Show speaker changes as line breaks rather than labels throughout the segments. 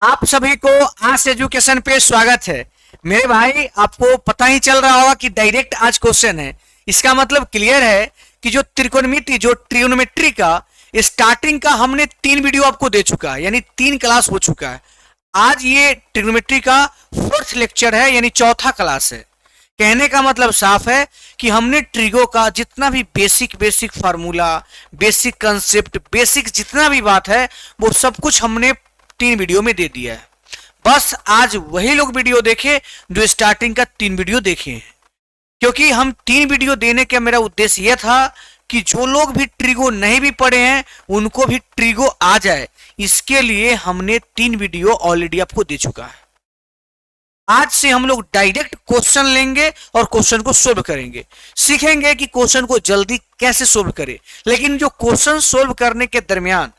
आप सभी को आज एजुकेशन पे स्वागत है। मेरे भाई, आपको पता ही चल रहा होगा कि डायरेक्ट आज क्वेश्चन है। इसका मतलब क्लियर है कि जो त्रिकोणमिति, जो ट्रिग्नोमेट्री का स्टार्टिंग का हमने 3 वीडियो आपको दे चुका है, यानी 3 क्लास हो चुका है। आज ये ट्रिग्नोमेट्री का 4th लेक्चर है, यानी चौथा क्लास है। कहने का मतलब साफ है कि हमने ट्रिगो का जितना भी basic formula, basic concept, basic जितना भी बात है वो सब कुछ हमने 3 वीडियो में दे दिया है। बस आज वही लोग वीडियो देखे जो स्टार्टिंग का 3 वीडियो देखे हैं, क्योंकि हम 3 वीडियो देने का मेरा उद्देश्य यह था कि जो लोग भी ट्रिगो नहीं भी पढ़े हैं उनको भी ट्रिगो आ जाए। इसके लिए हमने 3 वीडियो ऑलरेडी आपको दे चुका है। आज से हम लोग डायरेक्ट क्वेश्चन लेंगे और क्वेश्चन को सोल्व करेंगे, सीखेंगे कि क्वेश्चन को जल्दी कैसे सोल्व करें। लेकिन जो क्वेश्चन सोल्व करने के दरमियान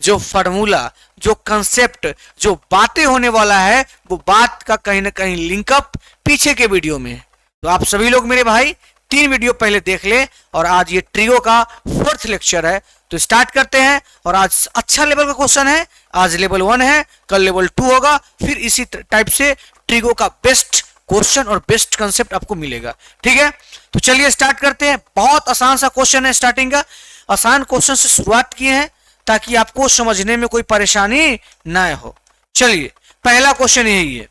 जो फार्मूला, जो कंसेप्ट, जो बातें होने वाला है, वो बात का कहीं ना कहीं लिंकअप पीछे के वीडियो में है। तो आप सभी लोग मेरे भाई 3 वीडियो पहले देख ले, और आज ये ट्रिगो का 4th लेक्चर है। तो स्टार्ट करते हैं। और आज अच्छा लेवल का क्वेश्चन है। आज लेवल 1 है, कल लेवल 2 होगा, फिर इसी टाइप से ट्रिगो का बेस्ट क्वेश्चन और बेस्ट कंसेप्ट आपको मिलेगा। ठीक है, तो चलिए स्टार्ट करते हैं। बहुत आसान सा क्वेश्चन है, स्टार्टिंग का आसान क्वेश्चन से शुरुआत किए हैं ताकि आपको समझने में कोई परेशानी ना हो। चलिए, पहला क्वेश्चन यही है।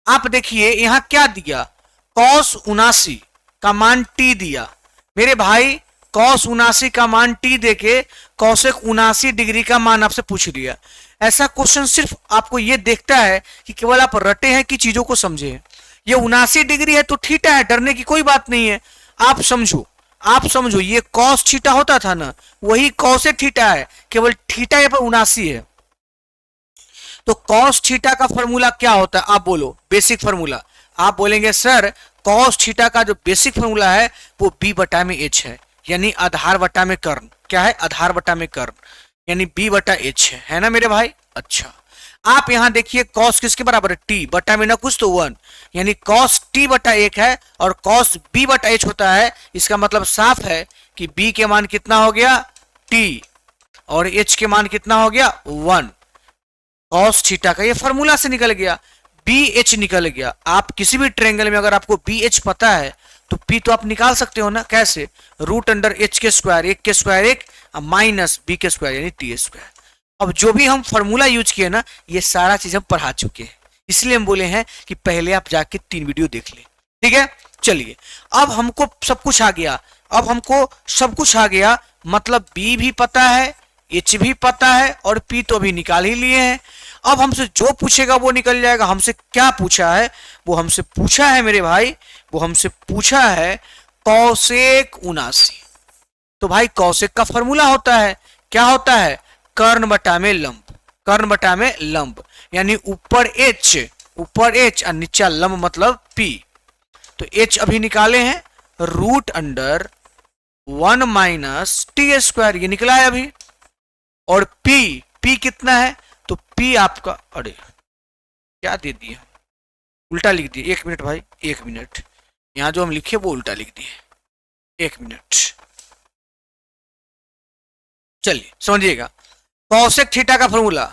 आप देखिए यहां क्या दिया, cos 79 का मान t दिया। मेरे भाई, cos 79 का मान t देके cosec 79 डिग्री का मान आपसे पूछ लिया। ऐसा क्वेश्चन सिर्फ आपको यह देखता है कि केवल आप रटे हैं कि चीजों को समझे। ये 79 डिग्री है तो थीटा है, डरने की कोई बात नहीं है। आप समझो ये cos थीटा होता था ना, वही cosec थीटा है, केवल थीटा यहाँ पर 79 है। तो cos थीटा का फॉर्मूला क्या होता है, आप बोलो बेसिक फॉर्मूला। आप बोलेंगे सर cos थीटा का जो बेसिक फॉर्मूला है वो b बटा में h है, यानी आधार बटा में कर्ण। क्या है? आधार बटा में कर्ण, यानी b बटा h है ना मेरे भाई। अच्छा, आप यहां देखिए cos किसके बराबर है? t बटा में ना कुछ तो 1, यानी cos t बटा 1 है और cos b बटा h होता है। इसका मतलब साफ है कि b के मान कितना हो गया? t, और h के मान कितना हो गया? 1। cos थीटा का ये फॉर्मूला से निकल गया, bh निकल गया। आप किसी भी ट्रायंगल में अगर आपको bh पता है तो p तो आप निकाल सकते हो ना। कैसे? रूट अंडर h के स्क्वायर, 1 के स्क्वायर 1 माइनस b के स्क्वायर, यानी t स्क्वायर। अब जो भी हम फॉर्मूला यूज किए ना, ये सारा चीज हम पढ़ा चुके हैं, इसलिए हम बोले हैं कि पहले आप जाके 3 वीडियो देख ले। ठीक है, चलिए अब हमको सब कुछ आ गया। मतलब b भी पता है, h भी पता है, और p तो अभी निकाल ही लिए हैं। अब हमसे जो पूछेगा वो निकल जाएगा। हमसे क्या पूछा है? वो हमसे पूछा है मेरे भाई, वो हमसे पूछा है cosec 79। तो भाई cosec का फॉर्मूला होता है, क्या होता है? कर्ण बटा में लंब, कर्ण बटा में लंब, यानी ऊपर h और नीचा लंब मतलब p। तो h अभी निकाले हैं, root under 1 minus t square, ये निकला है अभी। और p कितना है? तो p आपका, अरे क्या दे दिया, उल्टा लिख दिए। 1 मिनट भाई, 1 मिनट, यहां जो हम लिखे वो उल्टा लिख दिए। 1 मिनट, चलिए समझिएगा। cosec थीटा का फॉर्मूला,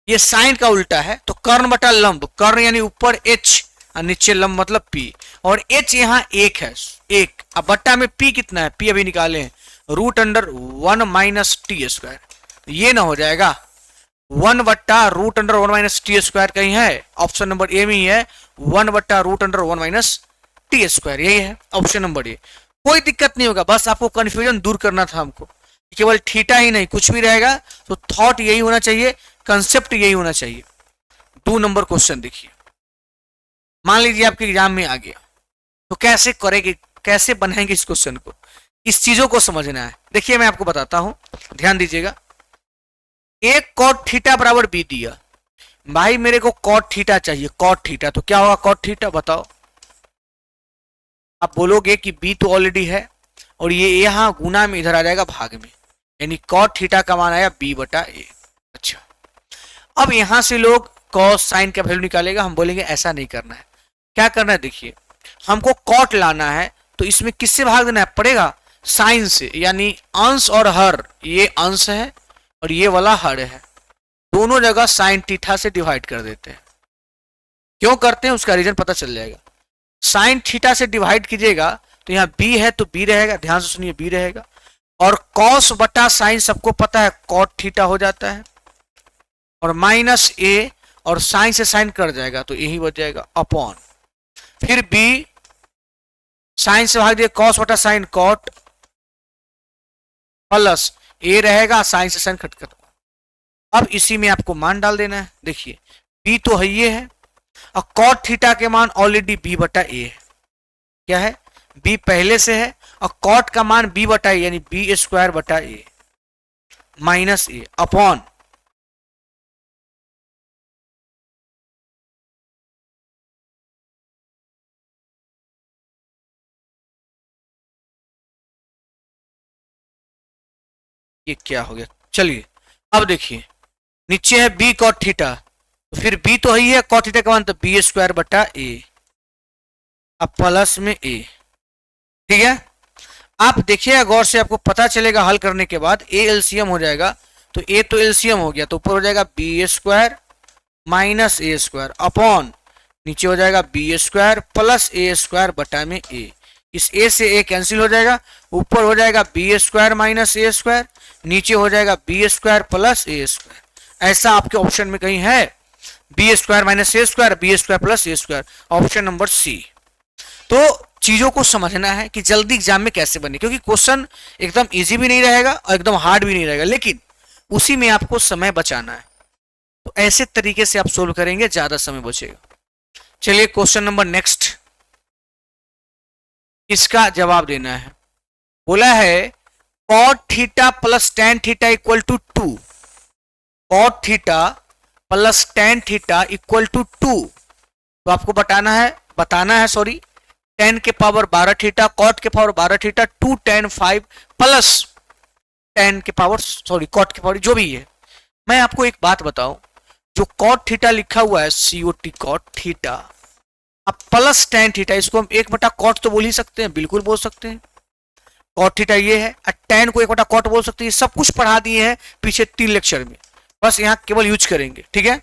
ये साइन का उल्टा है, तो कर्ण बटा लंब, कर्ण यानी ऊपर h और नीचे लंब मतलब p, और h यहाँ 1 है, 1। अब बट्टा में p कितना है? p अभी निकाले हैं, root under 1 minus t square. ये ना हो जाएगा 1 बट्टा root under 1 minus t square, कहीं है? ऑप्शन नंबर ए में ही है, 1 बट्टा root under 1 minus t square, यही है ऑप्शन नंबर ए। कोई दिक्कत नहीं होगा, बस आपको कंफ्यूजन दूर करना था हमको। केवल थीटा ही नहीं, कुछ भी रहेगा तो थॉट यही होना चाहिए, कंसेप्ट यही होना चाहिए। 2 नंबर क्वेश्चन देखिए। मान लीजिए आपके एग्जाम में आ गया, तो कैसे करेंगे, कैसे बनाएंगे इस क्वेश्चन को? इस चीजों को समझना है। देखिए मैं आपको बताता हूं, ध्यान दीजिएगा। एक cot थीटा बराबर b दिया। भाई मेरे को cot थीटा चाहिए, cot थीटा, तो क्या होगा cot थीटा बताओ? आप बोलोगे कि b तो ऑलरेडी है, और ये यहां गुना में इधर आ जाएगा भाग में, यानी cot थीटा का मान आया b बटा a। अच्छा, अब यहां से लोग cos साइन का वैल्यू निकालेगा। हम बोलेंगे ऐसा नहीं करना है। क्या करना है? देखिए, हमको cot लाना है तो इसमें किससे भाग देना है पड़ेगा? साइन से, यानी अंश और हर, ये अंश है और ये वाला हर है। दोनों जगह साइन थीटा से डिवाइड कर देते हैं। क्यों करते हैं उसका रीजन पता चल जाएगा। साइन थीटा से डिवाइड कीजिएगा तो यहाँ बी है तो बी रहेगा, ध्यान से सुनिए बी रहेगा, और कॉस बटा साइन सबको पता है कॉट थीटा हो जाता है, और माइनस ए और साइन से साइन कर जाएगा तो यही बच जाएगा अपॉन, फिर बी साइन से भाग दिए कॉस बटा साइन कॉट, प्लस ए रहेगा साइन से साइन कट कर। अब इसी में आपको मान डाल देना है। देखिए बी तो है ये है, और कॉट थीटा के मान ऑलरेडी बी बटा ए है। क्या है? बी पहले से है, और कॉट का मान बी बटा ए यानी बी स्क्वायर बटा ए माइनस ए अपॉन ये क्या हो गया। चलिए अब देखिए नीचे है बी कॉट थीटा, तो फिर बी तो ही है, कॉट थीटा का मान तो बी स्क्वायर बटा ए, अब प्लस में ए। ठीक है, आप देखिएगा गौर से, आपको पता चलेगा हल करने के बाद ए एलसीएम हो जाएगा, तो ए तो एलसीएम हो गया तो ऊपर हो जाएगा बी स्क्वायर माइनस ए स्क्वायर अपॉन नीचे हो जाएगा बी स्क्वायर प्लस ए स्क्वायर बटा में ए। इस ए से ए कैंसिल हो जाएगा, ऊपर हो जाएगा बी स्क्वायर माइनस ए स्क्वायर, नीचे हो जाएगा बी स्क्वायर प्लस ए स्क्वायर। ऐसा आपके ऑप्शन में कहीं है? बी स्क्वायर माइनस ए स्क्वायर, बी स्क्वायर प्लस ए स्क्वायर, ऑप्शन नंबर सी। तो चीजों को समझना है कि जल्दी एग्जाम में कैसे बने, क्योंकि क्वेश्चन एकदम इजी भी नहीं रहेगा और एकदम हार्ड भी नहीं रहेगा, लेकिन उसी में आपको समय बचाना है। तो ऐसे तरीके से आप सोल्व करेंगे, ज्यादा समय बचेगा। चलिए क्वेश्चन नंबर नेक्स्ट, इसका जवाब देना है। बोला है cot theta plus tan theta equal to 2, cot theta plus tan theta equal to 2। तो आपको बताना है सॉरी, 10 के पावर 12 थीटा कॉट के पावर 12 थीटा 2 10 5 प्लस 10 के पावर सॉरी कॉट के पावर जो भी है। मैं आपको एक बात बताऊं, जो कॉट थीटा लिखा हुआ है COT कॉट थीटा, अब प्लस टेन थीटा, इसको हम 1 बटा कॉट तो बोल ही सकते हैं, बिल्कुल बोल सकते हैं। कॉट थीटा ये है, और टेन को 1 बटा कॉट बोल सकते हैं। सब कुछ पढ़ा दिए हैं पीछे 3 लेक्चर में, बस यहाँ केवल यूज करेंगे। ठीक है,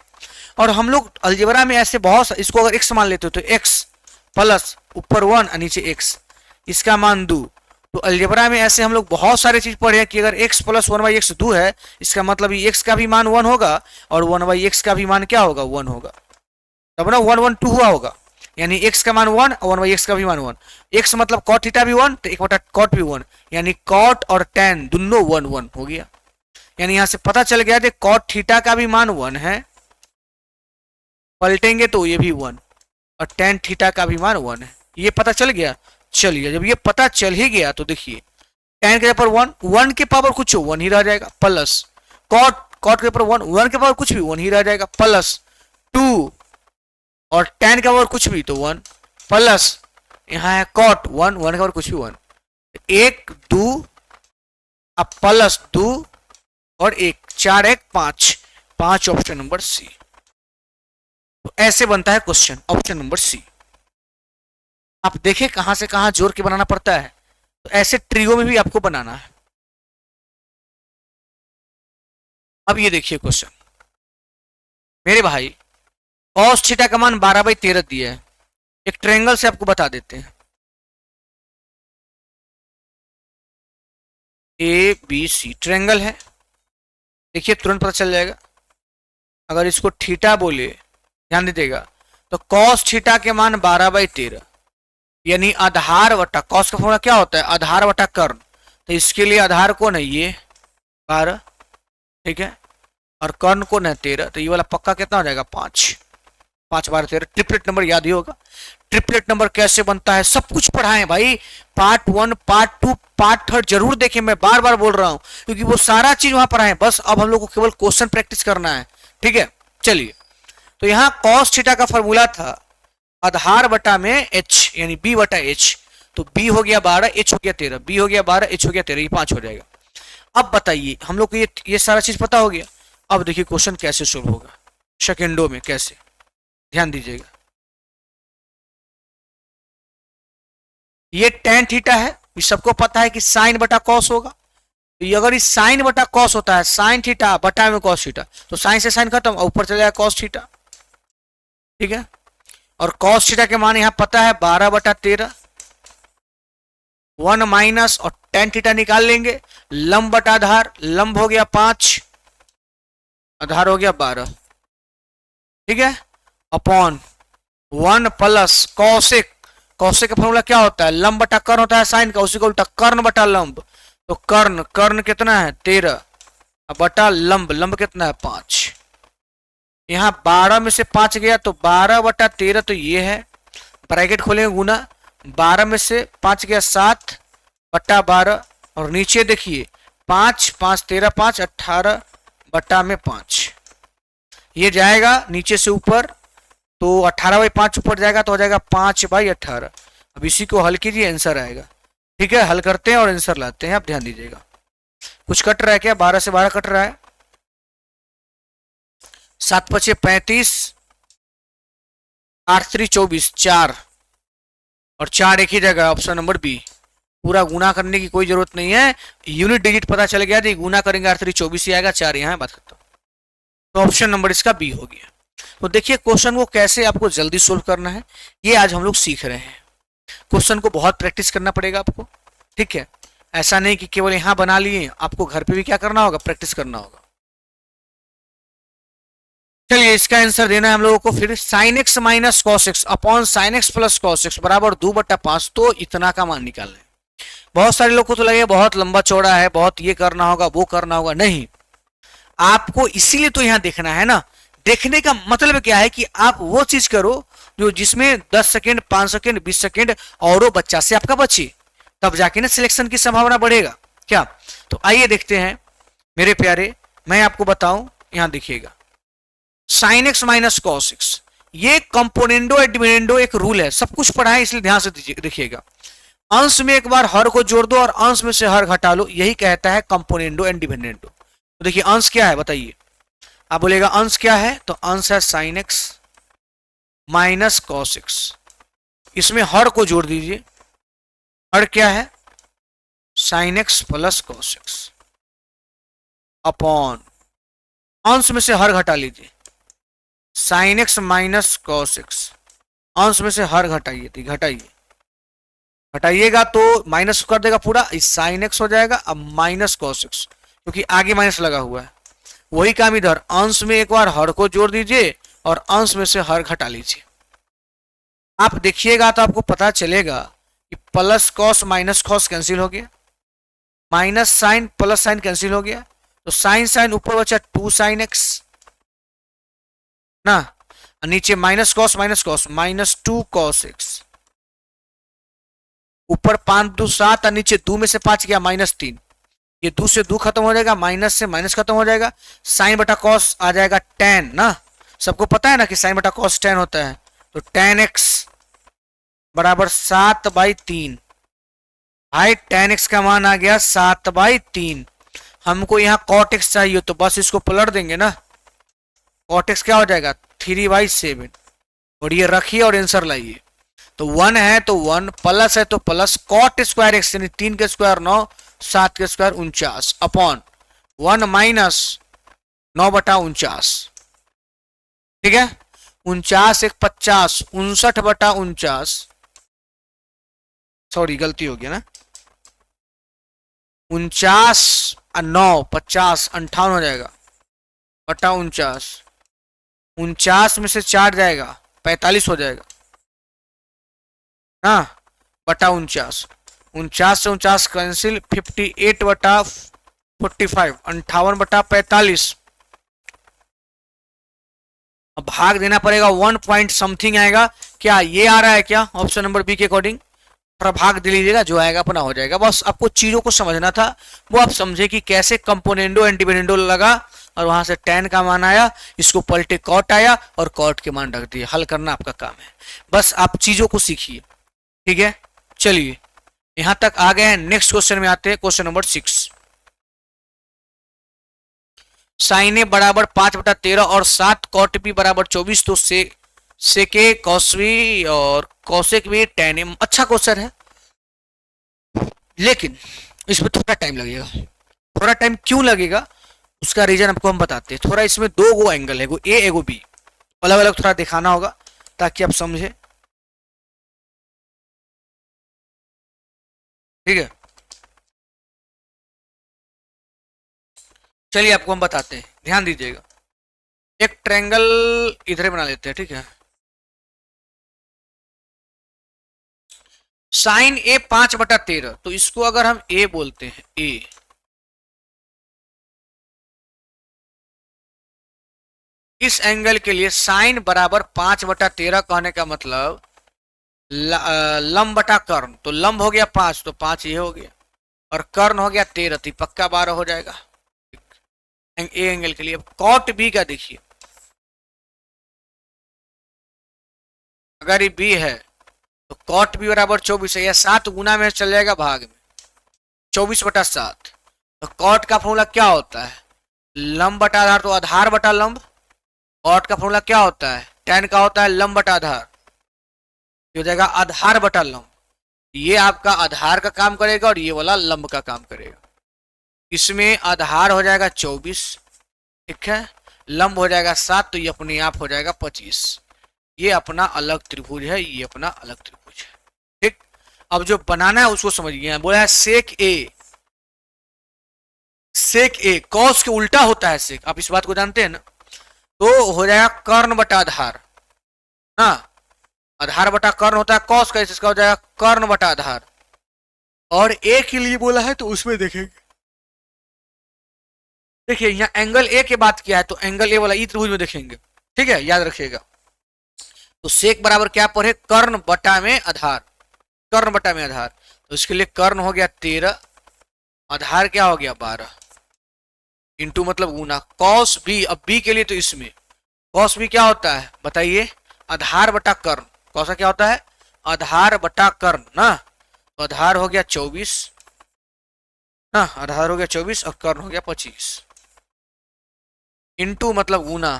और हम लोग अलजेब्रा में ऐसे बहुत, इसको अगर x मान लेते हो तो x प्लस ऊपर 1 और नीचे x, इसका मान 2। तो अलजेब्रा में ऐसे हम लोग बहुत सारे चीज पढ़े हैं कि अगर x प्लस 1/x 2 है, इसका मतलब ये x का भी मान 1 होगा और 1/x का भी मान क्या होगा 1 होगा, तब ना 1 1 2 हुआ होगा, यानी x का मान 1 और 1/x का भी मान 1। x मतलब cot थीटा भी 1 तो 1 बटा cot भी 1, यानी cot और tan दोनों 1 1 हो गया। यानी यहां से पता चल गया कि cot थीटा का भी मान 1 है, पलटेंगे तो ये भी 1, और tan थीटा का भी मान 1 है। ये पता चल गया। चलिए जब ये पता चल ही गया तो देखिए tan के ऊपर 1 के पावर कुछ 1 ही रह जाएगा, प्लस cot के ऊपर 1 के पावर कुछ भी 1 ही रह जाएगा, प्लस 2 और tan का पावर कुछ भी तो 1, प्लस यहाँ है cot 1 के पावर कुछ भी 1, 1 2 अब प्लस 2 और 1 4 1 5 ऑप्शन नंबर सी। तो ऐसे बनता है क्वेश्चन ऑप्शन नंबर सी। आप देखें कहां से कहां जोड़ के बनाना पड़ता है, तो ऐसे ट्रिगो में भी आपको बनाना है। अब ये देखिए क्वेश्चन, मेरे भाई कॉस थीटा का मान 12/13 दिया है, एक ट्रायंगल से आपको बता देते हैं ABC ट्रायंगल है। देखिए तुरंत पता चल जाएगा। अगर इसको थीटा बोले, ध्यान दीजिएगा, तो कॉस थीटा के मान 12/13 यानी आधार वटा, कॉस का फॉर्मूला क्या होता है आधार वटा कर्ण, तो इसके लिए आधार कौन है ये 12, ठीक है, और कर्ण कौन है 13, तो ये वाला पक्का कितना हो जाएगा 5 12 13। ट्रिपलेट नंबर याद ही होगा। ट्रिपलेट नंबर कैसे बनता है सब कुछ पढ़ाएं भाई, पार्ट 1 पार्ट 2 पार्ट 3 जरूर देखें, मैं बार बार बोल रहा हूं क्योंकि वो सारा चीज वहां पढ़ाएं। बस अब हम लोग को केवल क्वेश्चन प्रैक्टिस करना है। ठीक है, चलिए तो यहाँ कॉस थीटा का फॉर्मूला था आधार बटा में h यानी b बटा h, तो b हो गया 12 h हो गया 13, b हो गया 12 h हो गया 13, ये 5 हो जाएगा। अब बताइए हम लोग को ये सारा चीज पता हो गया। अब देखिए क्वेश्चन कैसे सोल्व होगा सेकेंडों में, कैसे, ध्यान दीजिएगा। ये tan थीटा है, सबको पता है कि साइन बटा कॉस होगा, तो ये अगर इस साइन बटा कॉस होता है, साइन थीटा बटा में कॉस थीटा, तो साइन से साइन खत्म और ऊपर चले जाएगा कॉस थीटा। ठीक है, और कॉस थीटा के मान यहां पता है 12/13, 1 माइनस और टेन थीटा निकाल लेंगे, लंब बटा आधार, लंब हो गया 5, आधार हो गया 12। ठीक है, अपॉन 1 प्लस कौशिक, कौशिक का फॉर्मूला क्या होता है, लंब बटा कर्ण होता है साइन का, उसी को उल्टा कर्ण बटा लंब, तो कर्ण, कर्ण कितना है 13 बटा लंब, लंब कितना है 5। यहां 12 में से 5 गया तो 12/13, तो ये है, ब्रैकेट खोलेंगे गुना, 12 में से 5 गया 7/12, और नीचे देखिए 5 5 13 5 18 बटा में 5, ये जाएगा नीचे से ऊपर, तो 18/5 ऊपर जाएगा तो हो जाएगा 5/18। अब इसी को हल कीजिए, आंसर आएगा। ठीक है, हल करते हैं और आंसर लाते हैं, आप ध्यान दीजिएगा। कुछ कट रहा है क्या, 12 से 12 कट रहा है, 7 × 5 = 35, 8 × 3 = 24, 4 और 4 एक ही जगह, ऑप्शन नंबर बी। पूरा गुना करने की कोई जरूरत नहीं है, यूनिट डिजिट पता चल गया तो गुना करेंगे 8 × 3 = 24 ही आएगा, 4 यहाँ बात खत्म। तो ऑप्शन नंबर इसका बी हो गया। तो देखिए क्वेश्चन को कैसे आपको जल्दी सोल्व करना है, ये आज हम लोग सीख रहे हैं। क्वेश्चन को बहुत प्रैक्टिस करना पड़ेगा आपको। ठीक है, ऐसा नहीं कि केवल यहां बना लिए, आपको घर पे भी क्या करना होगा, प्रैक्टिस करना होगा। चलिए इसका आंसर देना है हम लोगों को। फिर sign x minus cos x upon sine x plus cos x बराबर 2/5, तो इतना का मान निकालना है। बहुत सारे लोग को तो लगे बहुत लंबा चौड़ा है, बहुत ये करना होगा वो करना होगा, नहीं, आपको इसीलिए तो यहां देखना है ना। देखने का मतलब क्या है कि आप वो चीज करो जो जिसमें 10 सेकेंड 5 सेकेंड 20 सेकेंड और बच्चा से आपका बचे, तब जाके ना सिलेक्शन की संभावना बढ़ेगा क्या। तो आइए देखते हैं मेरे प्यारे, मैं आपको बताऊं, यहां देखिएगा sign x minus cos x, ये कंपोनेंडो एंड डिविडेंडो एक रूल है, सब कुछ पढ़ा है इसलिए ध्यान से देखिएगा। अंश में एक बार हर को जोड़ दो और अंश में से हर घटा लो, यही कहता है कंपोनेंडो एंड डिविडेंडो। तो देखिए अंश क्या है बताइए, आप बोलेगा अंश क्या है, तो अंश है sine x minus cos x, इसमें हर को जोड़ दीजिए, हर क्या है sine x plus cos x, upon अंश में से हर घटा लीजिए, sign x minus cos x, अंश में से हर घटाइए, घटाइए घटाइएगा तो माइनस कर देगा पूरा, साइन एक्स हो जाएगा, अब माइनस कॉस एक्स, क्योंकि आगे माइनस लगा हुआ है। वही काम इधर, अंश में एक बार हर को जोड़ दीजिए और अंश में से हर घटा लीजिए। आप देखिएगा तो आपको पता चलेगा कि plus cos minus cos cancel हो गया, minus sine plus sine cancel हो गया, तो साइन साइन ऊपर बचा 2 साइन एक्स ना, नीचे minus cos minus 2 cos x, ऊपर 5 2 7 और नीचे 2 में से 5 गया -3, ये 2 से 2 खत्म हो जाएगा, माइनस से माइनस खत्म हो जाएगा, साइन बटा कॉस आ जाएगा 10 ना, सबको पता है ना कि साइन बटा कॉस 10 होता है, तो 10x बराबर 7/3। भाई 10x का मान आ गया 7/3, हमको यहाँ cot x चाहिए तो बस इसको पलट देंगे ना, cot x क्या हो जाएगा 3/7, और ये रखिए और आंसर लाइए। तो 1 है तो 1, प्लस है तो प्लस, cot स्क्वायर x यानी 3 के स्क्वायर 9, 7 के स्क्वायर 49, अपॉन 1 माइनस 9/49। ठीक है, 49 1 50, 59/49, सॉरी गलती हो गया ना, 49 और 9 50 58 हो जाएगा बटा 49, 49 में से 4 जाएगा 45 हो जाएगा ना, बटा 49, 49 से 49 कैंसिल, 58/45, 58/45। अब भाग देना पड़ेगा, 1 पॉइंट समथिंग आएगा, क्या ये आ रहा है क्या ऑप्शन नंबर बी के अकॉर्डिंग, थोड़ा भाग दे लीजिएगा, जो आएगा अपना हो जाएगा। बस आपको चीजों को समझना था, वो आप समझे कि कैसे कंपोनेंडो एंड डिविडेंडो लगा और वहां से 10 का मान आया, इसको पलटे कॉट आया और कॉट के मान रख दिए, हल करना आपका काम है, बस आप चीजों को सीखिए। ठीक है, चलिए यहां तक आ गए हैं, नेक्स्ट क्वेश्चन में आते हैं, क्वेश्चन नंबर 6। साइन ए बराबर 5/13 और 7 कॉट बी बराबर 24, तो सेके कॉसवी और कौशिक भी 10 अच्छा क्वेश्चन है, लेकिन इसमें थोड़ा टाइम लगेगा। थोड़ा टाइम क्यों लगेगा उसका रीजन आपको हम बताते हैं। थोड़ा इसमें दो गो एंगल है, एगो ए एगो बी, अलग अलग थोड़ा दिखाना होगा ताकि आप समझे, ठीक है। चलिए आपको हम बताते हैं, ध्यान दीजिएगा। एक ट्रायंगल इधर ही बना लेते हैं, ठीक है। साइन ए 5/13, तो इसको अगर हम ए बोलते हैं, ए, इस एंगल के लिए साइन बराबर 5/13 कहने का मतलब लंब बटा कर्ण, तो लंब हो गया 5, तो 5 ये हो गया, और कर्ण हो गया 13, तो पक्का 12 हो जाएगा ए एंगल के लिए। कॉट बी का देखिए, अगर ये बी है तो कॉट बी बराबर 24 है, या 7 गुना में चल जाएगा भाग में, 24/7। तो कॉट का फॉर्मूला क्या होता है, लंब बटा आधार, तो आधार बटा लंब। कॉट का फॉर्मूला क्या होता है, tan का होता है लंब बटा आधार, हो जाएगा आधार बटा लंब। ये आपका आधार का काम करेगा और ये वाला लंब का काम करेगा। इसमें आधार हो जाएगा 24, ठीक है, लंब हो जाएगा 7, तो ये अपने आप हो जाएगा 25। ये अपना अलग त्रिभुज है, ये अपना अलग त्रिभुज है, ठीक। अब जो बनाना है उसको समझिए, बोला है सेक ए, सेक ए कॉस के उल्टा होता है सेक, आप इस बात को जानते हैं ना। तो हो जाएगा कर्ण बटा आधार, हाँ, आधार बटा कर्ण होता है कॉस का, इसका हो जाएगा कर्ण बटा आधार। और ए के लिए बोला है तो उसमें देखेंगे, देखिए यहाँ एंगल ए की बात किया है तो एंगल ए वाला ई त्रिभुज में देखेंगे, ठीक है, याद रखिएगा। तो सेक बराबर क्या पढ़े, कर्ण बटा में आधार, कर्ण बटा में आधार, तो इसके लिए कर्ण हो गया 13, आधार क्या हो गया 12, इंटू मतलब गुना कॉस बी। अब बी के लिए तो इसमें कॉस बी क्या होता है बताइए, आधार बटा कर्ण, कौन क्या होता है, आधार बटा कर्ण ना, तो आधार हो गया 24 ना, आधार हो गया 24 और कर्ण हो गया 25, इंटू मतलब गुना,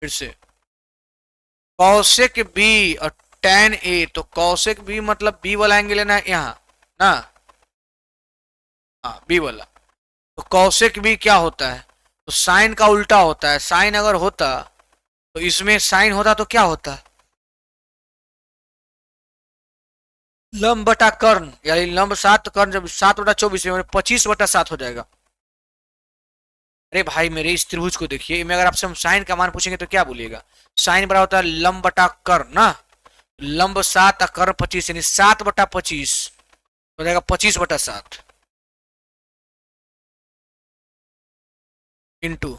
फिर से कौशिक बी और tan ए, तो कौशिक बी मतलब बी वाला एंगल लेना है यहाँ ना, हाँ बी वाला। तो कौशिक बी क्या होता है, तो साइन का उल्टा होता है, साइन अगर होता तो इसमें साइन होता तो क्या होता, लंब बटा कर्ण, यानी लंब 7 कर्ण जब 7/24 में 25/7 हो जाएगा। अरे भाई मेरे इस त्रिभुज को देखिए, मैं अगर आपसे हम साइन का मान पूछेंगे तो क्या बोलिएगा, साइन बराबर होता है लंब बटा कर्ण ना, लंब 7 कर्ण 25, यानी 7/25 हो जाएगा 25/7, इंटू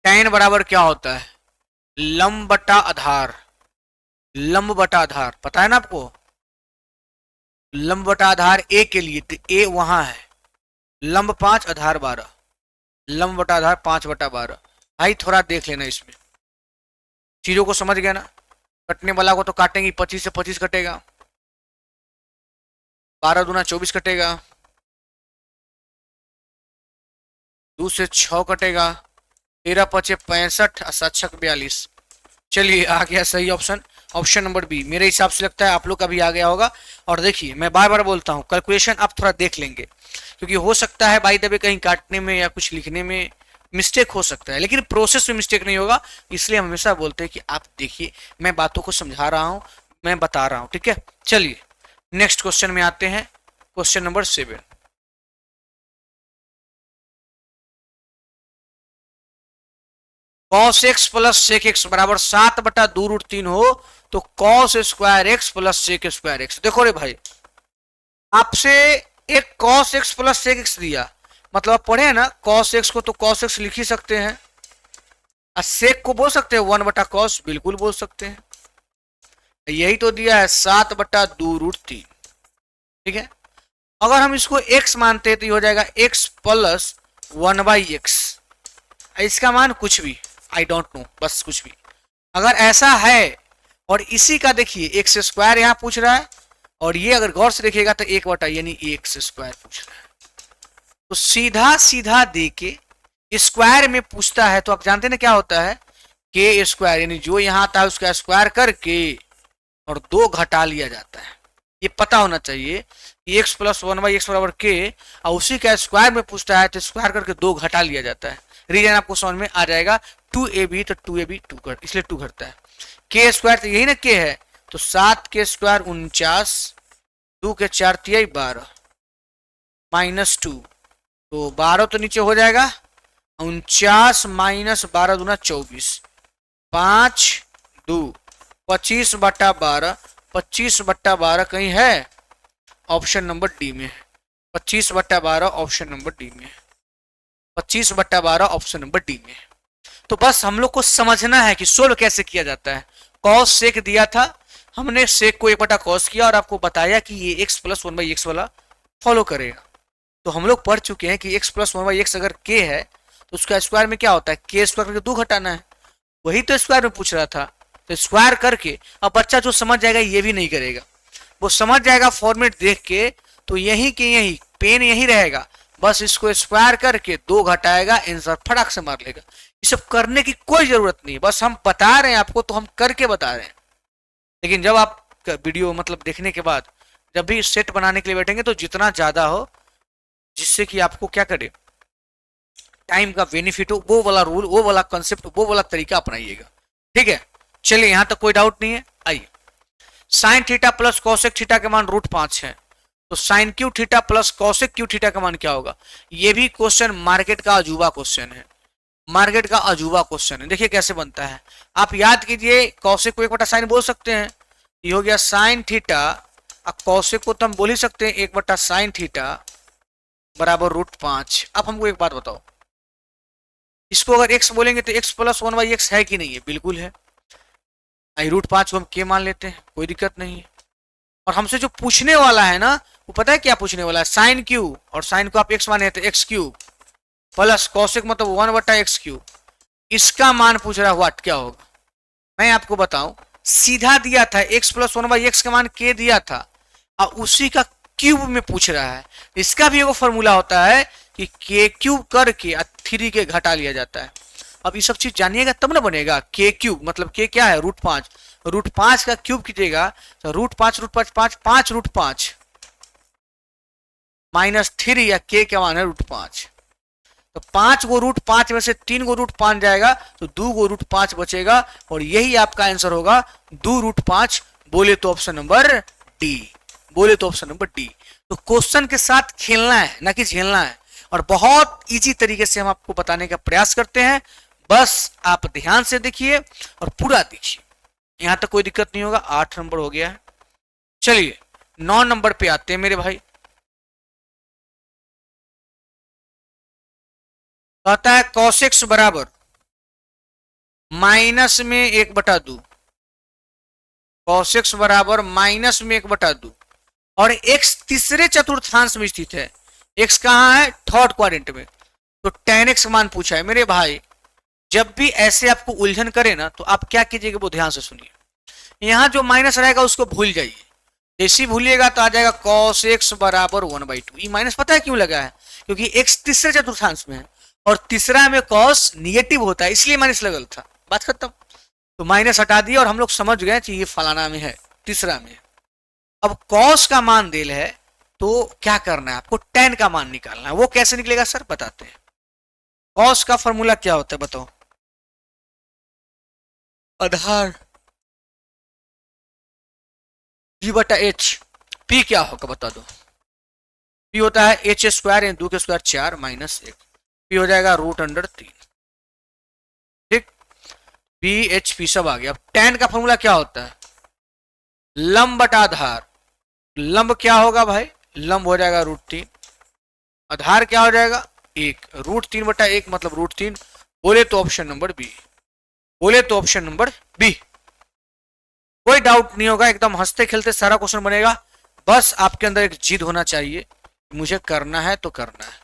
tan बराबर क्या होता है, लंब बटा आधार, लंब बटा आधार पता है ना आपको, लंब बटा आधार ए के लिए तो ए वहां है, लंब 5 आधार 12, लंब बटा आधार 5/12। भाई थोड़ा देख लेना इसमें, चीजों को समझ गया ना। कटने वाला को तो काटेंगे, 25 से 25 कटेगा, 12 दूना 24 कटेगा, 2 से 6 कटेगा, 13 पचे 65, 7 42। चलिए आ गया सही ऑप्शन, ऑप्शन नंबर बी। मेरे हिसाब से लगता है आप लोग का भी आ गया होगा। और देखिए मैं बार बार बोलता हूँ, कैलकुलेशन आप थोड़ा देख लेंगे, क्योंकि हो सकता है बाई द वे कहीं काटने में या कुछ लिखने में मिस्टेक हो सकता है, लेकिन प्रोसेस में मिस्टेक नहीं होगा। इसलिए हम हमेशा बोलते हैं कि आप देखिए, मैं बातों को समझा रहा हूँ, मैं बता रहा हूँ, ठीक है। चलिए नेक्स्ट क्वेश्चन में आते हैं, question number 7। Cos x plus sec x बराबर 7/2√3 हो तो cos square x plus sec square x. देखो रे भाई, आपसे एक cos x plus sec x दिया, मतलब पढ़े हैं ना, कॉस एक्स को तो कॉस एक्स लिख ही सकते हैं, और सेक को बोल सकते हैं 1/cos, बिल्कुल बोल सकते हैं। यही तो दिया है 7/2√3, ठीक है। अगर हम इसको x मानते हैं तो ये हो जाएगा x प्लस 1/x, इसका मान कुछ भी, आई डोंट नो, बस कुछ भी। अगर ऐसा है और इसी का देखिए एक्स स्क्वायर यहाँ पूछ रहा है, और ये अगर गौर से देखिएगा तो 1/, यानी एक्स स्क्वायर पूछ रहा है, तो सीधा सीधा दे के स्क्वायर में पूछता है तो आप जानते हैं ना क्या होता है, के स्क्वायर, यानी जो यहाँ आता है उसका स्क्वायर करके और 2 घटा लिया जाता है। ये पता होना चाहिए x plus one by x बराबर के, और उसी का स्क्वायर में पूछता है तो स्क्वायर करके 2 घटा लिया जाता है। रीजन आपको समझ में आ जाएगा। 2ab तो 2ab 2 घट, इसलिए 2 घटता है। के स्क्वायर तो यही ना के है, तो 7 के स्क्वायर 49, 2 के 4 तिहाई 12 माइनस 2, तो 12 तो नीचे हो जाएगा, 49 माइनस 12 दूना 24, 5 2 25/12, 25/12 कहीं है ऑप्शन नंबर डी में, 25/12 ऑप्शन नंबर डी में, 25/12 ऑप्शन नंबर डी में। तो बस हम लोग को समझना है कि सोल्व कैसे किया जाता है। कॉस सेक दिया था, हमने सेक को 1/cos किया और आपको बताया कि ये x प्लस 1/x वाला फॉलो करेगा। तो हम लोग पढ़ चुके हैं कि x प्लस 1/x अगर k है तो उसका स्क्वायर में क्या होता है, k स्क्वायर करके 2 घटाना है। वही तो स्क्वायर में पूछ रहा था, तो स्क्वायर करके अब बच्चा जो समझ जाएगा ये भी नहीं करेगा, वो समझ जाएगा फॉर्मेट देख के, तो यही के यही पेन यही रहेगा, बस इसको स्क्वायर करके 2 घटाएगा, आंसर फटाक से मार लेगा। ये सब करने की कोई जरूरत नहीं, बस हम बता रहे हैं आपको तो हम करके बता रहे हैं। लेकिन जब आप वीडियो मतलब देखने के बाद जब भी सेट बनाने के लिए बैठेंगे तो जितना ज्यादा हो, जिससे कि आपको क्या करे टाइम का बेनिफिट हो, वो वाला रूल, वो वाला कंसेप्ट, वो वाला तरीका अपनाइएगा। ठीक है, चलिए यहां तक कोई डाउट नहीं है। आइए, sine theta plus cosec theta का मान √5 है, तो sine cube theta plus cosec cube theta का मान क्या होगा। ये भी क्वेश्चन मार्केट का अजूबा क्वेश्चन है, मार्केट का अजूबा क्वेश्चन है। देखिए कैसे बनता है, आप याद कीजिए कॉसेक को 1/sin बोल सकते हैं, ये हो गया साइन थीटा, और कॉसेक को तो हम बोल ही सकते हैं 1/sin थीटा बराबर √5। अब हमको एक बात बताओ, इसको अगर x बोलेंगे तो x प्लस 1/x है कि नहीं है, बिल्कुल है। √5 को हम k मान लेते हैं, कोई दिक्कत नहीं है। और हमसे जो पूछने वाला है ना, वो पता है क्या पूछने वाला है, साइन क्यू, और साइन को आप x माने तो x क्यूब प्लस कॉसेक मतलब 1/x क्यूब, इसका मान पूछ रहा है व्हाट क्या होगा। मैं आपको बताऊं, सीधा दिया था x प्लस 1/x का मान k दिया था, और उसी का क्यूब में पूछ रहा है। इसका भी एक फॉर्मूला होता है कि k क्यूब करके 3 के घटा लिया जाता है। अब ये सब चीज जानिएगा तब ना बनेगा। k क्यूब मतलब k क्या है, √5, √5 का क्यूब कीजिएगा तो √5 √5 5 5 √5 माइनस 3, या k क्या मान है √5, तो 5 को √5 में से 3 को √5 जाएगा तो 2 को √5 बचेगा, और यही आपका आंसर होगा 2 √5। बोले तो ऑप्शन नंबर डी, बोले तो ऑप्शन नंबर डी। तो क्वेश्चन के साथ खेलना है ना कि झेलना है, और बहुत इजी तरीके से हम आपको बताने का प्रयास करते हैं। बस आप ध्यान से देखिए और पूरा देखिए, यहां तक कोई दिक्कत नहीं होगा। 8 नंबर हो गया है, चलिए 9 नंबर पे आते हैं मेरे भाई। कहता है cos x बराबर माइनस में 1/2, cos x बराबर माइनस में 1/2, और x तीसरे चतुर्थांश में स्थित है। x कहां है, थर्ड क्वाड्रेंट में, तो tan x मान पूछा है। मेरे भाई जब भी ऐसे आपको उलझन करे ना, तो आप क्या कीजिएगा वो ध्यान से सुनिए। यहां जो माइनस रहेगा उसको भूल जाइए, जैसे ही भूलिएगा तो आ जाएगा cos x बराबर 1/2। ये माइनस पता है क्यों लगा है, क्योंकि x तीसरे चतुर्थांश में है, और तीसरा में cos निगेटिव होता है, इसलिए माइनस लगल था। बात खत्म। तो माइनस हटा दिया और हम लोग समझ गए कि ये फलाना में है, तीसरा में। अब cos का मान देल है तो क्या करना है आपको, tan का मान निकालना है। वो कैसे निकलेगा सर, बताते हैं। cos का फॉर्मूला क्या होता है बताओ, आधार p/h। p क्या होगा बता दो, p होता है h स्क्वायर 2 के स्क्वायर 4 माइनस 1, p हो जाएगा √3। ठीक, p सब आ गया। अब tan का फॉर्मूला क्या होता है, लंब बटा आधार। लंब क्या होगा भाई, लंब हो जाएगा √3, आधार क्या हो जाएगा 1, √3/1 मतलब √3। बोले तो ऑप्शन नंबर बी, बोले तो ऑप्शन नंबर बी। कोई डाउट नहीं होगा, एकदम हंसते खेलते सारा क्वेश्चन बनेगा। बस आपके अंदर एक जिद होना चाहिए, मुझे करना है तो करना है।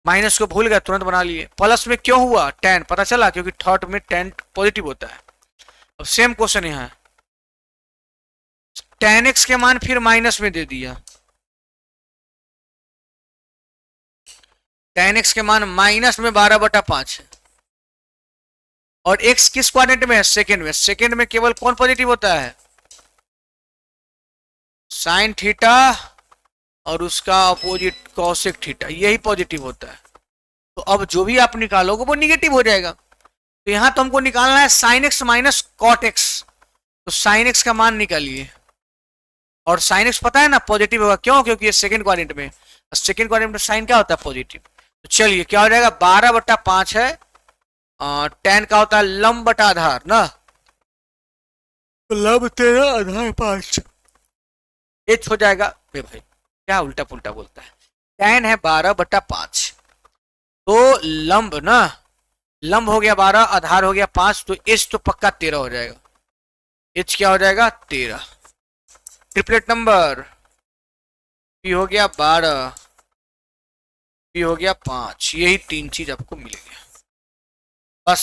माइनस को भूल गया, तुरंत बना लिए। प्लस में क्यों हुआ, tan पता चला, क्योंकि थर्ड में tan पॉजिटिव होता है। अब सेम क्वेश्चन यहाँ है, tan x के मान फिर माइनस में दे दिया, tan x के मान माइनस में 12/5 है, और x किस क्वाड्रेंट में है, सेकंड में। सेकंड में केवल कौन पॉजिटिव होता है, साइन थीटा और उसका अपोजिट कॉसेक थीटा, यही पॉजिटिव होता है। तो अब जो भी आप निकालोगे वो निगेटिव हो जाएगा। तो यहाँ तो हमको निकालना है sine x minus cot x, तो साइन एक्स का मान निकालिए। और साइन एक्स पता है ना पॉजिटिव होगा, क्यों? क्योंकि ये सेकंड क्वाड्रेंट में, सेकंड क्वाड्रेंट में साइन क्या होता है? पॉजिटिव। तो चलिए क्या हो जाएगा, 12/5 है, tan का होता है लंब बटा आधार ना, तो लंब 13 आधार 5 एच हो जाएगा। भाई क्या उल्टा पुल्टा बोलता है, tan है 12/5, तो लंब ना, लंब हो गया 12, आधार हो गया 5, तो एच तो पक्का 13 हो जाएगा। एच क्या हो जाएगा? 13। ट्रिपलेट नंबर पी हो गया 12, पी हो गया 5, यही तीन चीज आपको मिलेगी। बस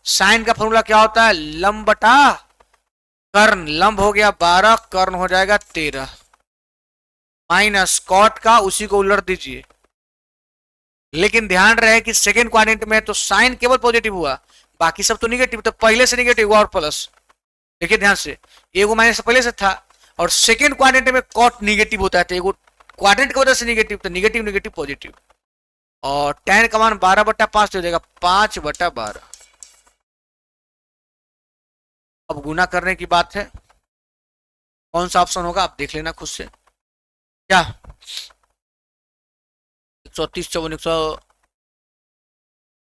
साइन का फॉर्मूला क्या होता है? लंब बटा कर्ण, लंब हो गया 12, कर्ण हो जाएगा 13, माइनस कॉट का उसी को उलट दीजिए। लेकिन ध्यान रहे कि सेकेंड क्वाड्रेंट में तो साइन केवल पॉजिटिव हुआ, बाकी सब तो निगेटिव, तो पहले से निगेटिव हुआ और प्लस। देखिए ध्यान से, एगो माइनस पहले से था, और सेकेंड क्वाड्रेंट में कॉट निगेटिव होता है, तो एगो क्वाड्रेंट की वजह से निगेटिव, तो निगेटिव निगेटिव पॉजिटिव। और tan का मान 12/5 हो जाएगा 5/12। अब गुना करने की बात है, कौन सा ऑप्शन होगा आप देख लेना खुद से। क्या 130 54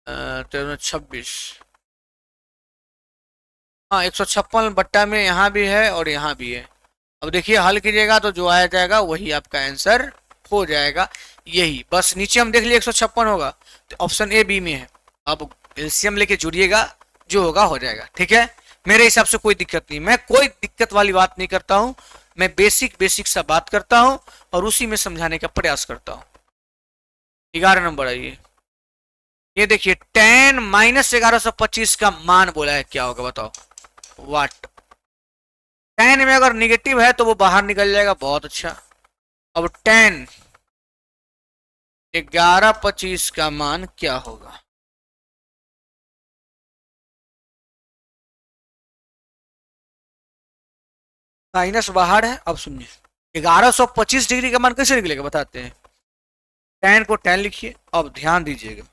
126, हाँ 156 बट्टा में यहाँ भी है और यहाँ भी है। अब देखिए हल कीजिएगा तो जो आया जाएगा वही आपका आंसर हो जाएगा, यही। बस नीचे हम देख लिए 156 होगा, तो ऑप्शन ए बी में है। अब एलसीएम लेके जुड़िएगा, जो होगा हो जाएगा, ठीक है। मेरे हिसाब से कोई दिक्कत नहीं, मैं कोई दिक्कत वाली बात नहीं करता हूं, मैं बेसिक बेसिक सा बात करता हूं और उसी में समझाने का प्रयास करता हूं। 11 नंबर आइए, ये देखिए tan माइनस 1125 का मान बोला है, क्या होगा बताओ? वाट tan में अगर निगेटिव है तो वो बाहर निकल जाएगा, बहुत अच्छा। अब tan 1125 का मान क्या होगा? माइनस बाहर है, अब सुनिए 1125 डिग्री का मान कैसे निकलेगा बताते हैं। tan को tan लिखिए, अब ध्यान दीजिएगा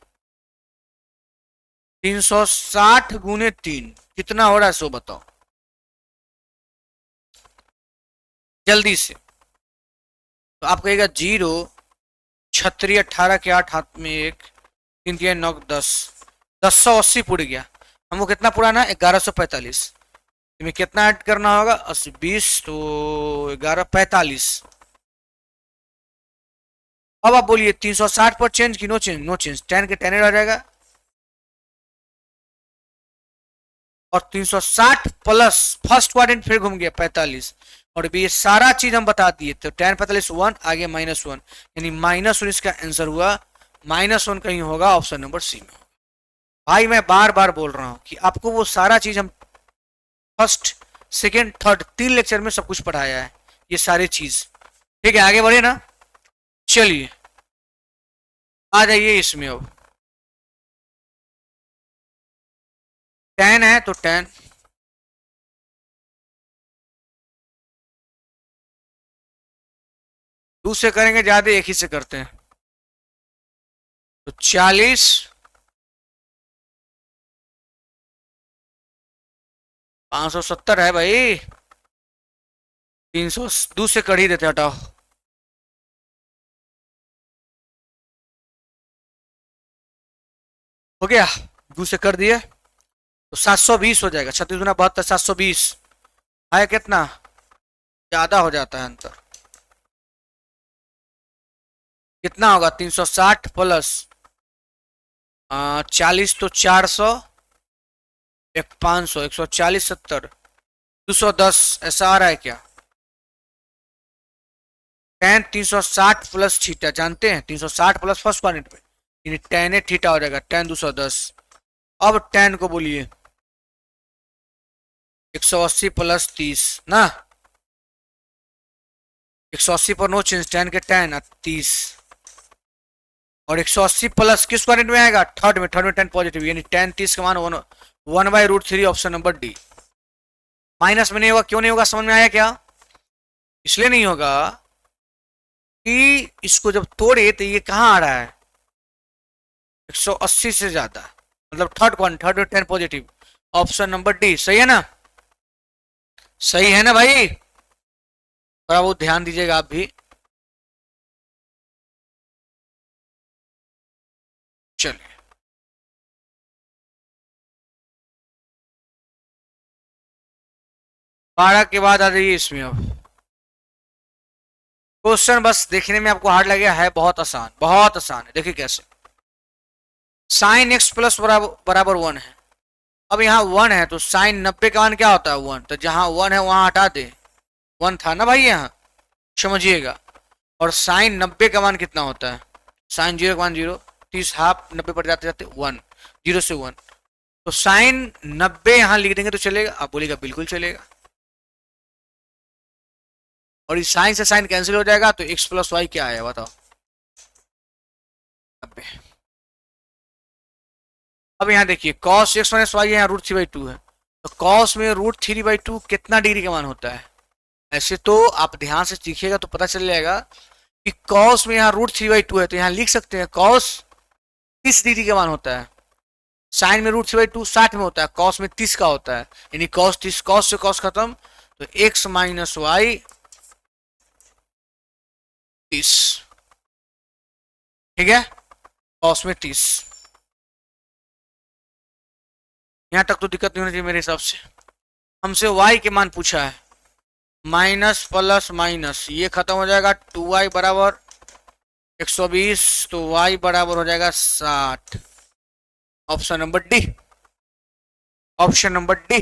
360 गुने 3 कितना हो रहा है सो बताओ जल्दी से। तो आप कहेगा 0 छत्री 18 के 8 हाथ में 1 3 3 9 10 1080 पुड़ गया। हमको कितना पुराना? 1145 में कितना ऐड करना होगा? 80 20 तो 1145। अब आप बोलिए 360 पर चेंज की no change? No change, tan के tan आ जाएगा, और 360 प्लस फर्स्ट क्वाड्रेंट फिर घूम गया 45, और ये सारा चीज हम बता दिए। तो tan 45 1 आगे -1, यानी -1 इसका आंसर हुआ। -1 कहीं होगा ऑप्शन नंबर सी में। भाई मैं बार बार बोल रहा हूं कि आपको वो सारा चीज हम फर्स्ट सेकेंड थर्ड 3 लेक्चर में सब कुछ पढ़ाया है, ये सारी चीज, ठीक है। आगे बढ़े ना, चलिए आ जाइए इसमें। अब tan है तो tan, दूसरे करेंगे ज्यादा, एक ही से करते हैं। तो 40 570 है भाई, 300 दूसरे कर ही देते, हटाओ। हो गया, दूसरे कर दिए तो 720 हो जाएगा। 36 गुना 72 720 है, कितना ज्यादा हो जाता है अंतर, कितना होगा? 360 प्लस 40 तो 400 एक 500 140 70 210, ऐसा आ रहा है क्या? tan 360 प्लस थीटा जानते हैं, 360 प्लस फर्स्ट क्वाड्रेंट में, यानी tan थीटा हो जाएगा tan 210। अब tan को बोलिए 180 प्लस 30 ना, 180 पर नो चेंज, tan के tan 30, और 180 प्लस किस क्वाड्रेंट में आएगा? थर्ड में, थर्ड में tan पॉजिटिव, यानी tan 30 का मान 1/√3 ऑप्शन नंबर डी। माइनस में नहीं होगा, क्यों नहीं होगा समझ में आया क्या? इसलिए नहीं होगा कि इसको जब तोड़े तो ये कहाँ आ रहा है 180 से ज्यादा, मतलब third 10 positive. Option number D सही है ना? सही है ना भाई? थोड़ा बहुत ध्यान दीजिएगा आप भी। चलिए, 12 के बाद आ जाइए इसमें। अब क्वेश्चन बस देखने में आपको हार्ड लगेगा, है बहुत आसान है। देखिए कैसे। साइन एक्स प्लस बराबर 1 है। अब यहाँ 1 है तो साइन 90 का मान क्या होता है 1, तो जहां 1 है वहां हटा दे। 1 था ना भाई यहाँ, समझिएगा। और साइन 90 का मान कितना होता है? साइन 0 का मान 0, 30 हाफ 90 पर जाते जाते 1, 0 से 1। तो साइन 90 यहां लिख देंगे तो चलेगा? आप बोलेगा बिल्कुल चलेगा। और इस साइन से साइन कैंसिल हो जाएगा तो एक्स प्लस वाई क्या आया बताओ? 90। अब यहाँ देखिए कॉस एक्स माइनस वाई यहाँ √3/2 है, तो कॉस में √3/2 कितना डिग्री का मान होता है? ऐसे तो आप ध्यान से सीखिएगा तो पता चल जाएगा कि कॉस में यहाँ √3/2 है, तो यहाँ लिख सकते हैं कॉस 30 डिग्री का मान होता है। साइन में √3/2 60 में होता है, कॉस में 30 का होता है, यानी कॉस 30, कॉस से कॉस खत्म, तो एक्स माइनस वाई 30। ठीक है, कॉस में 30। यहां तक तो दिक्कत नहीं होनी चाहिए मेरे हिसाब से। हमसे y के मान पूछा है, माइनस प्लस माइनस ये खत्म हो जाएगा, 2y बराबर 120, तो y बराबर हो जाएगा 60। Option number D, option number D.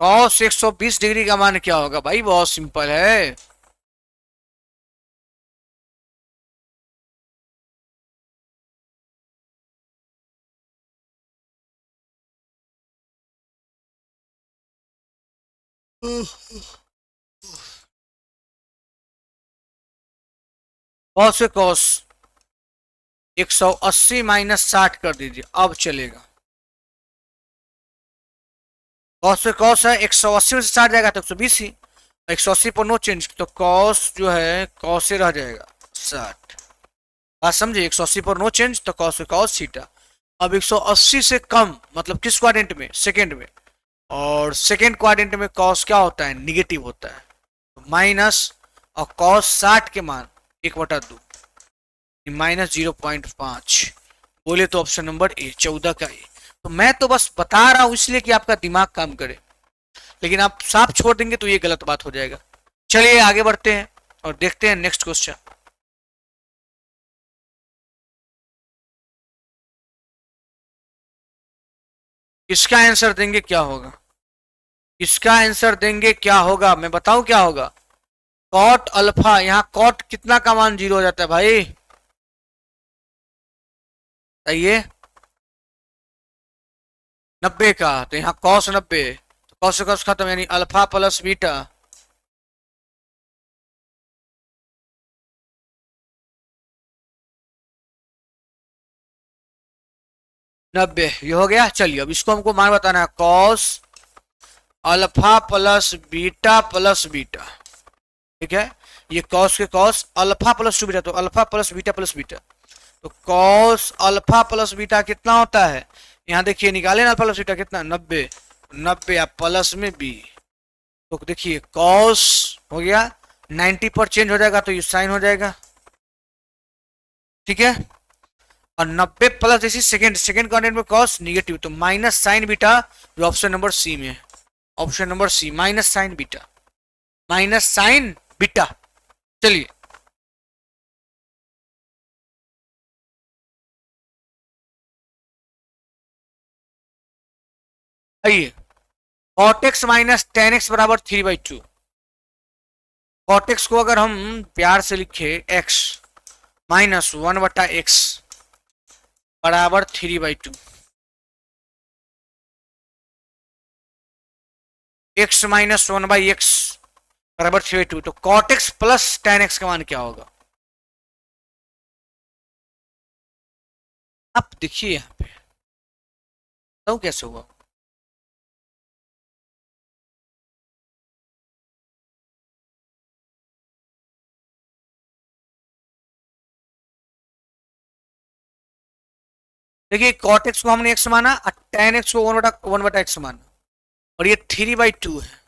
cos 120 degree का मान क्या होगा भाई? बहुत सिंपल है। cos से cos 180 माइनस 60 कर दीजिए, अब चलेगा। cos से cos है, 180 में से 60 जाएगा तो 120 ही, 180 पर नो चेंज, तो cos जो है cos से रह जाएगा 60। बात समझे? 180 पर नो चेंज तो cos से cos थीटा। अब 180 से कम मतलब किस क्वाड्रेंट में? सेकेंड में। और सेकेंड क्वाड्रेंट में cos क्या होता है? निगेटिव होता है, तो माइनस। और cos 60 के मान 1/2 -0.5। बोले तो ऑप्शन नंबर ए, 14 का ए। तो मैं तो बस बता रहा हूं इसलिए कि आपका दिमाग काम करे, लेकिन आप साफ छोड़ देंगे तो ये गलत बात हो जाएगा। चलिए आगे बढ़ते हैं और देखते हैं नेक्स्ट क्वेश्चन। इसका आंसर देंगे क्या होगा? इसका आंसर देंगे क्या होगा, मैं बताऊं क्या होगा? कॉट अल्फा, यहाँ कॉट कितना का मान 0 हो जाता है भाई? बताइए। 90 का, तो यहाँ कॉस 90, तो कॉस से कॉस खत्म, यानी अल्फा प्लस बीटा। नब्बे, ये हो गया। चलिए अब इसको हमको मान बताना है, कॉस अल्फा प्लस बीटा। ठीक है, ये कॉस के कॉस अल्फा प्लस 2 बीटा, तो अल्फा प्लस बीटा। तो कॉस अल्फा प्लस बीटा कितना होता है? यहाँ देखिए निकाले ना, अल्फा प्लस बीटा कितना? 90। 90 आप प्लस में बी, तो देखिए कॉस हो गया 90 पर चेंज हो जाएगा तो ये साइन हो जाएगा। ठीक है, और 90 प्लस जैसे सेकंड सेकंड क्वाड्रेंट में कॉस निगेटिव, तो माइनस साइन बीटा, जो ऑप्शन नंबर सी में है। Option number C, minus sine beta, minus sine beta. चलिए आइए, cot x minus tan x बराबर 3/2। कॉट एक्स को अगर हम प्यार से लिखे एक्स माइनस 1/x बराबर 3/2, एक्स माइनस 1/x बराबर 3/2, तो cot x plus tan x का मान क्या होगा? आप देखिए यहाँ पे तो कैसे हुआ? देखिए कॉट एक्स को हमने एक्स माना और टेन एक्स को वन बटा एक्स माना, और ये 3/2 है।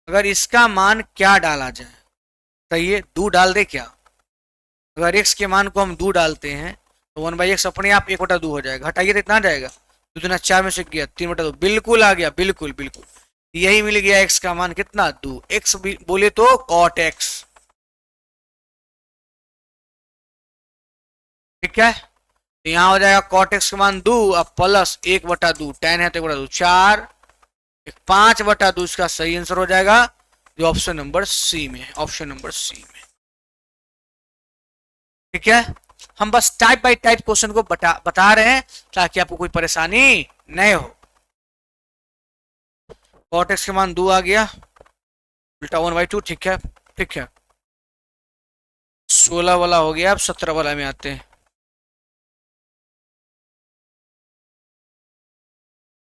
अगर इसका मान क्या डाला जाए, तो ये 2 डाल दे क्या? अगर x के मान को हम 2 डालते हैं तो 1/x अपने आप 1/2 हो जाएगा। हटाइए तो इतना आ जाएगा, 2 दूना 4 में से गया 3/2, बिल्कुल आ गया, बिल्कुल बिल्कुल यही मिल गया। x का मान कितना? 2। x बोले तो cot x, ठीक है। तो यहाँ हो जाएगा cot x का मान 2 अब प्लस 1/2, tan है तो 1/2, 4, 5/2 इसका सही आंसर हो जाएगा, जो ऑप्शन नंबर सी में है, ऑप्शन नंबर सी में, ठीक है। हम बस टाइप बाय टाइप क्वेश्चन को बता रहे हैं ताकि आपको कोई परेशानी नहीं हो। cot x के मान 2 आ गया, उल्टा 1/2, ठीक है ठीक है। 16 वाला हो गया, अब 17 वाला में आते हैं।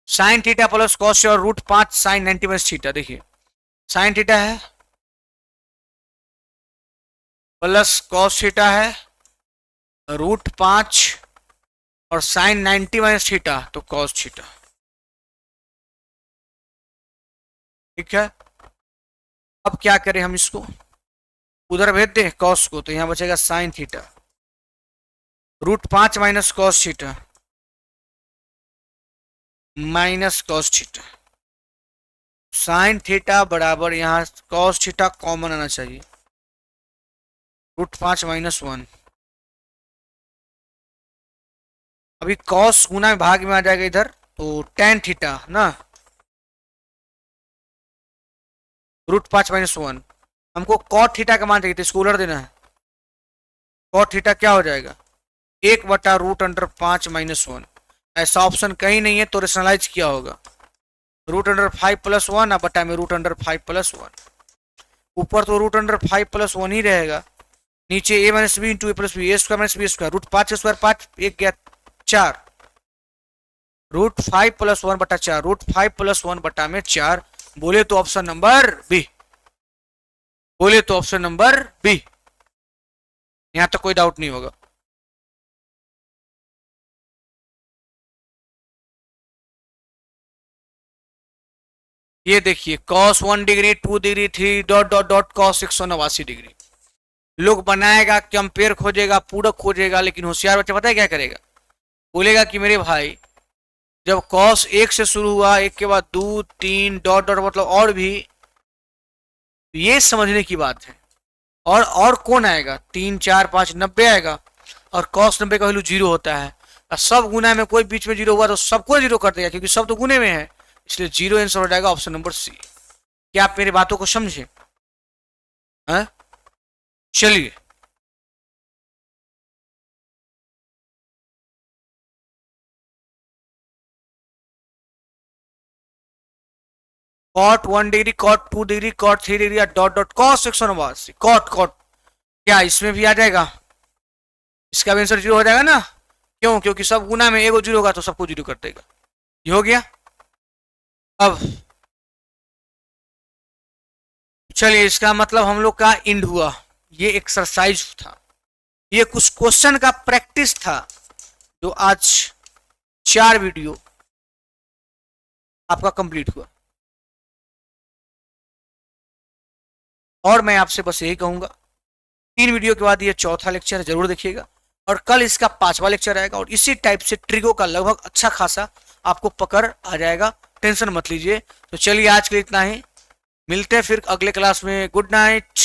साइन थीटा प्लस कॉस और √5 साइन 90 माइनस थीटा। देखिए साइन थीटा है प्लस कॉस थीटा है, √5 और साइन 90 माइनस थीटा तो कॉस थीटा, ठीक है। अब क्या करें, हम इसको उधर भेज दें कॉस को, तो यहां बचेगा sine theta, √5 minus cos theta minus cos theta, sine theta बराबर यहां कॉस थीटा कॉमन आना चाहिए, √5 माइनस 1। अभी कॉस गुना में भाग में आ जाएगा इधर, तो टेन थीटा ना, √5 माइनस 1। हमको कॉट थीटा का मान चाहिए, इसको उलट देना है। कॉट थीटा क्या हो जाएगा? 1/√5 माइनस 1। ऐसा ऑप्शन कहीं नहीं है तो रेशनलाइज किया होगा, √5 प्लस 1 अब बटा में √5 प्लस 1। ऊपर तो √5 प्लस 1 ही रहेगा, नीचे a minus b into a plus b, a square minus b square, √5 square 5, एक गया 4, √5 प्लस 1 बटा 4, √5 प्लस 1 बटा में 4। बोले तो ऑप्शन नंबर बी, बोले तो ऑप्शन नंबर बी, यहां तक कोई डाउट नहीं होगा। ये देखिए cos 1 degree, 2 degree, 3 dot dot dot cos 189 degree. लोग बनाएगा, कंपेयर खोजेगा, पूरक खोजेगा, लेकिन होशियार बच्चा पता है क्या करेगा? बोलेगा कि मेरे भाई जब cos 1 से शुरू हुआ, 1 के बाद 2, 3 डॉट डॉट मतलब और भी, ये समझने की बात है। और कौन आएगा? 3 4 5 90 आएगा, और cos 90 का वैल्यू 0 होता है, और सब गुना में कोई बीच में 0 हुआ तो सबको 0 कर देगा, क्योंकि सब तो गुने में है, इसलिए 0 आंसर हो जाएगा ऑप्शन नंबर सी। क्या आप मेरी बातों को समझे? चलिए cot 1 degree, cot 2 degree, cot 3 degree, dot dot cos 189, cot cot क्या इसमें भी आ जाएगा? इसका भी आंसर 0 हो जाएगा ना, क्यों? क्योंकि सब गुना में एगो 0 होगा तो सबको 0 कर देगा। ये हो गया। अब चलिए इसका मतलब हम लोग का इंड हुआ, ये एक्सरसाइज था, ये कुछ क्वेश्चन का प्रैक्टिस था, जो आज 4 वीडियो आपका कंप्लीट हुआ। और मैं आपसे बस यही कहूंगा, 3 वीडियो के बाद ये चौथा लेक्चर जरूर देखिएगा, और कल इसका 5वां लेक्चर आएगा, और इसी टाइप से ट्रिगो का लगभग अच्छा खासा आपको पकड़ आ जाएगा, टेंशन मत लीजिए। तो चलिए आज के लिए इतना ही, मिलते हैं फिर अगले क्लास में। Good night.